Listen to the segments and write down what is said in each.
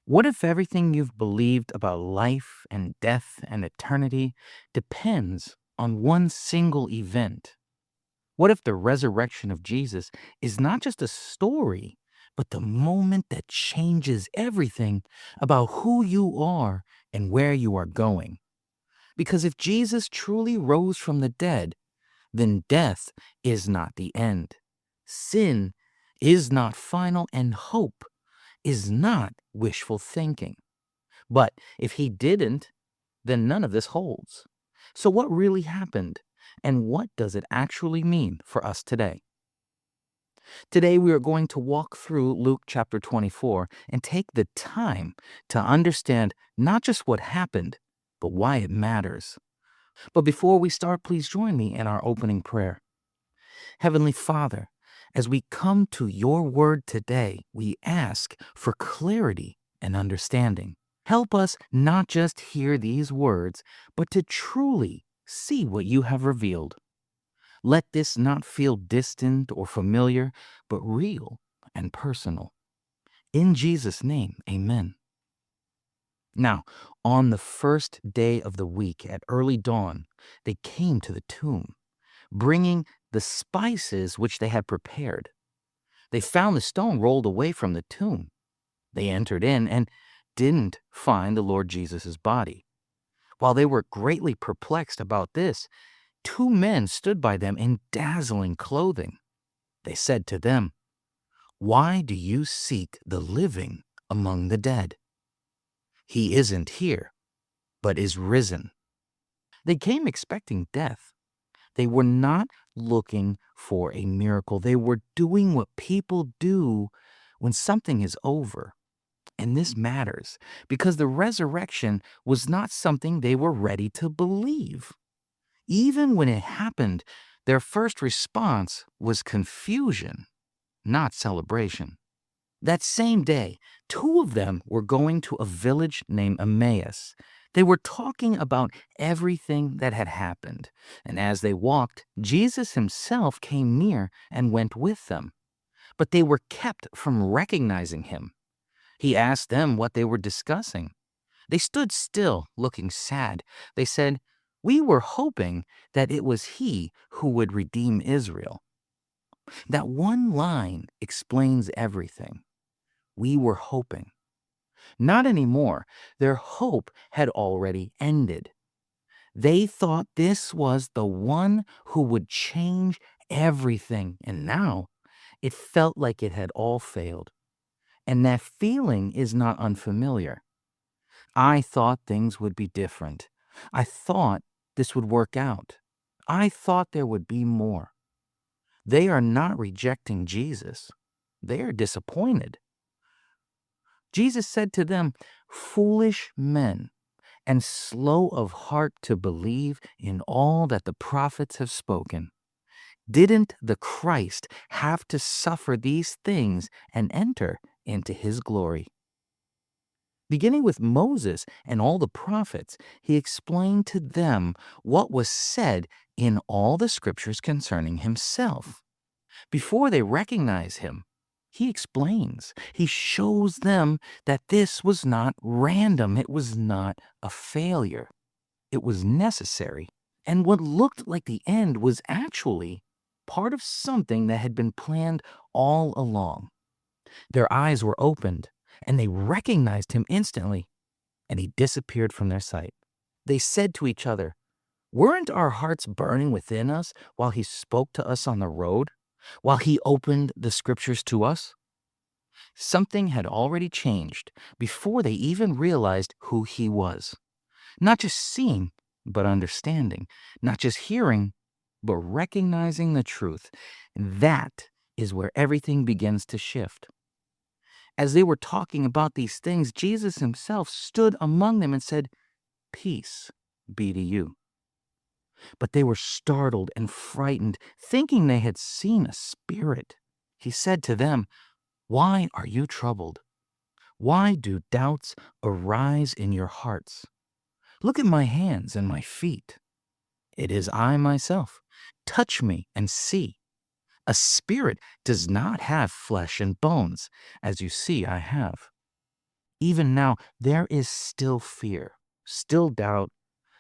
What if everything you've believed about life and death and eternity depends on one single event? What if the resurrection of Jesus is not just a story, but the moment that changes everything about who you are and where you are going? Because if Jesus truly rose from the dead, then death is not the end. Sin is not final, and hope is not wishful thinking. But if he didn't, then none of this holds. So, what really happened? And what does it actually mean for us today? Today, we are going to walk through Luke chapter 24 and take the time to understand not just what happened, but why it matters. But before we start, please join me in our opening prayer. Heavenly Father, as we come to your word today, we ask for clarity and understanding. Help us not just hear these words, but to truly see what you have revealed. Let this not feel distant or familiar, but real and personal. In Jesus' name, amen. Now, on the first day of the week at early dawn, they came to the tomb, bringing the spices which they had prepared. They found the stone rolled away from the tomb. They entered in and didn't find the Lord Jesus' body. While they were greatly perplexed about this, two men stood by them in dazzling clothing. They said to them, "Why do you seek the living among the dead? He isn't here, but is risen." They came expecting death. They were not looking for a miracle. They were doing what people do when something is over. And this matters because the resurrection was not something they were ready to believe. Even when it happened, their first response was confusion, not celebration. That same day, two of them were going to a village named Emmaus. They were talking about everything that had happened. And as they walked, Jesus himself came near and went with them. But they were kept from recognizing him. He asked them what they were discussing. They stood still, looking sad. They said, "We were hoping that it was he who would redeem Israel." That one line explains everything. We were hoping. Not anymore. Their hope had already ended. They thought this was the one who would change everything, and now it felt like it had all failed. And that feeling is not unfamiliar. I thought things would be different. I thought this would work out. I thought there would be more. They are not rejecting Jesus. They are disappointed. Jesus said to them, "Foolish men, and slow of heart to believe in all that the prophets have spoken. Didn't the Christ have to suffer these things and enter into his glory?" Beginning with Moses and all the prophets, he explained to them what was said in all the scriptures concerning himself. Before they recognize him, he explains, he shows them that this was not random, it was not a failure, it was necessary. And what looked like the end was actually part of something that had been planned all along. Their eyes were opened, and they recognized him instantly, and he disappeared from their sight. They said to each other, "Weren't our hearts burning within us while he spoke to us on the road, while he opened the scriptures to us?" Something had already changed before they even realized who he was. Not just seeing, but understanding. Not just hearing, but recognizing the truth. That is where everything begins to shift. As they were talking about these things, Jesus himself stood among them and said, "Peace be to you." But they were startled and frightened, thinking they had seen a spirit. He said to them, "Why are you troubled? Why do doubts arise in your hearts? Look at my hands and my feet. It is I myself. Touch me and see. A spirit does not have flesh and bones, as you see I have." Even now, there is still fear, still doubt,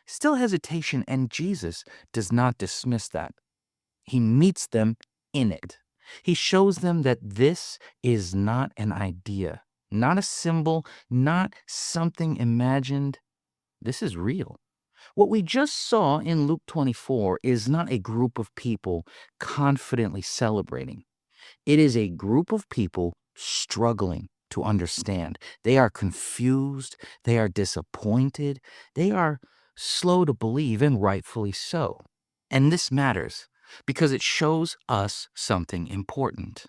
still hesitation, and Jesus does not dismiss that. He meets them in it. He shows them that this is not an idea, not a symbol, not something imagined. This is real. What we just saw in Luke 24 is not a group of people confidently celebrating. It is a group of people struggling to understand. They are confused, they are disappointed, they are slow to believe, and rightfully so. And this matters because it shows us something important.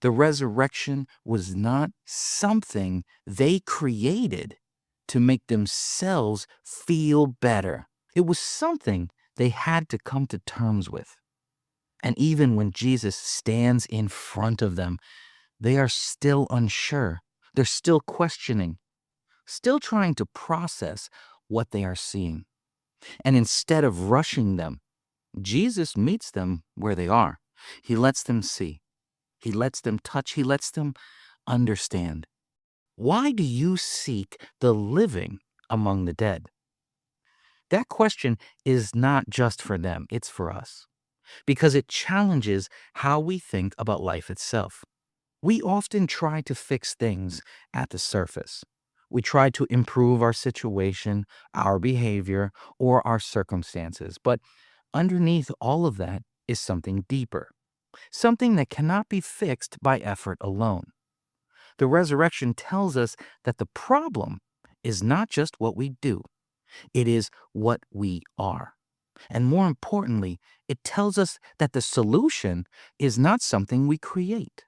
The resurrection was not something they created to make themselves feel better. It was something they had to come to terms with. And even when Jesus stands in front of them, they are still unsure. They're still questioning, still trying to process what they are seeing. And instead of rushing them, Jesus meets them where they are. He lets them see. He lets them touch. He lets them understand. Why do you seek the living among the dead? That question is not just for them, it's for us, because it challenges how we think about life itself. We often try to fix things at the surface. We try to improve our situation, our behavior, or our circumstances. But underneath all of that is something deeper, something that cannot be fixed by effort alone. The resurrection tells us that the problem is not just what we do, it is what we are. And more importantly, it tells us that the solution is not something we create.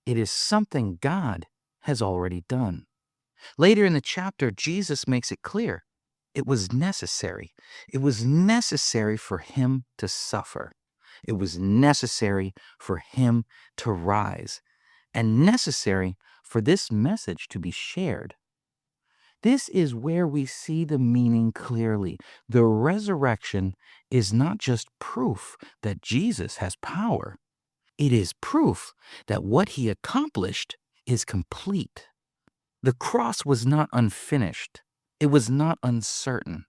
It is something God has already done. Later in the chapter, Jesus makes it clear it was necessary. It was necessary for him to suffer. It was necessary for him to rise, and necessary for this message to be shared. This is where we see the meaning clearly. The resurrection is not just proof that Jesus has power, it is proof that what he accomplished is complete. The cross was not unfinished, it was not uncertain.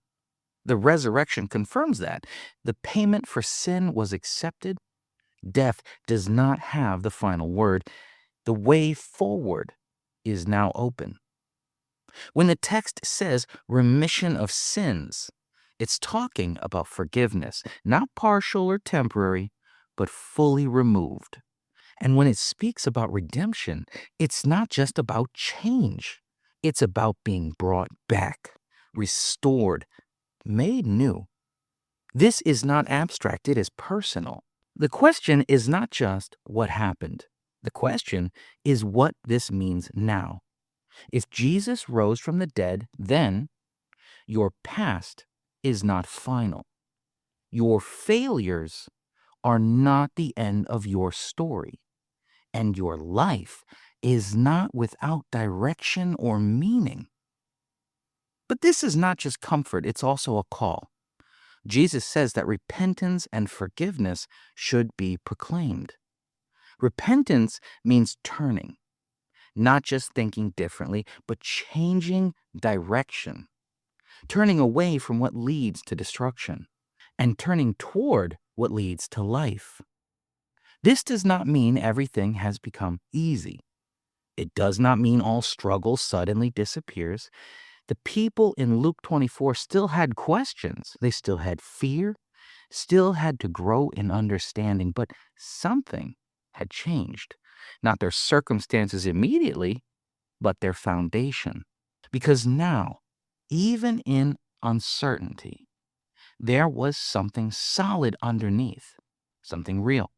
The resurrection confirms that. The payment for sin was accepted. Death does not have the final word. The way forward is now open. When the text says remission of sins, it's talking about forgiveness, not partial or temporary, but fully removed. And when it speaks about redemption, it's not just about change. It's about being brought back, restored, made new. This is not abstract, it is personal. The question is not just what happened. The question is what this means now. If Jesus rose from the dead, then your past is not final. Your failures are not the end of your story. And your life is not without direction or meaning. But this is not just comfort, it's also a call. Jesus says that repentance and forgiveness should be proclaimed. Repentance means turning, not just thinking differently, but changing direction, turning away from what leads to destruction, and turning toward what leads to life. This does not mean everything has become easy. It does not mean all struggle suddenly disappears. The people in Luke 24 still had questions. They still had fear, still had to grow in understanding, but something had changed. Not their circumstances immediately, but their foundation. Because now, even in uncertainty, there was something solid underneath, something real.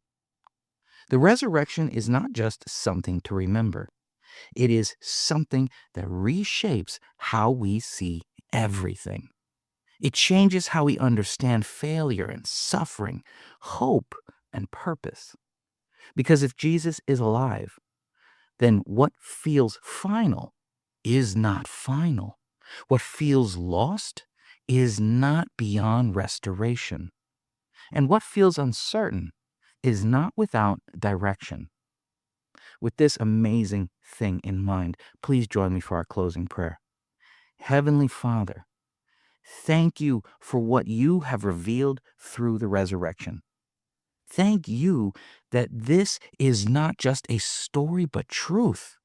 The resurrection is not just something to remember. It is something that reshapes how we see everything. It changes how we understand failure and suffering, hope and purpose. Because if Jesus is alive, then what feels final is not final. What feels lost is not beyond restoration. And what feels uncertain is not without direction. With this amazing thing in mind, please join me for our closing prayer. Heavenly Father, thank you for what you have revealed through the resurrection. Thank you that this is not just a story, but truth.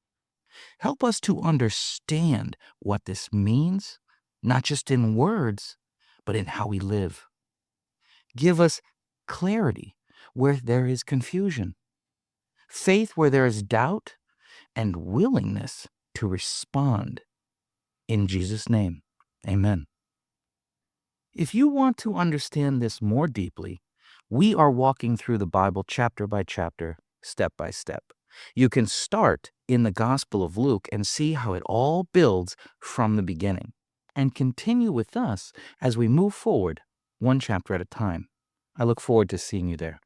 Help us to understand what this means, not just in words, but in how we live. Give us clarity where there is confusion, faith where there is doubt, and willingness to respond. In Jesus' name, amen. If you want to understand this more deeply, we are walking through the Bible chapter by chapter, step by step. You can start in the Gospel of Luke and see how it all builds from the beginning, and continue with us as we move forward, one chapter at a time. I look forward to seeing you there.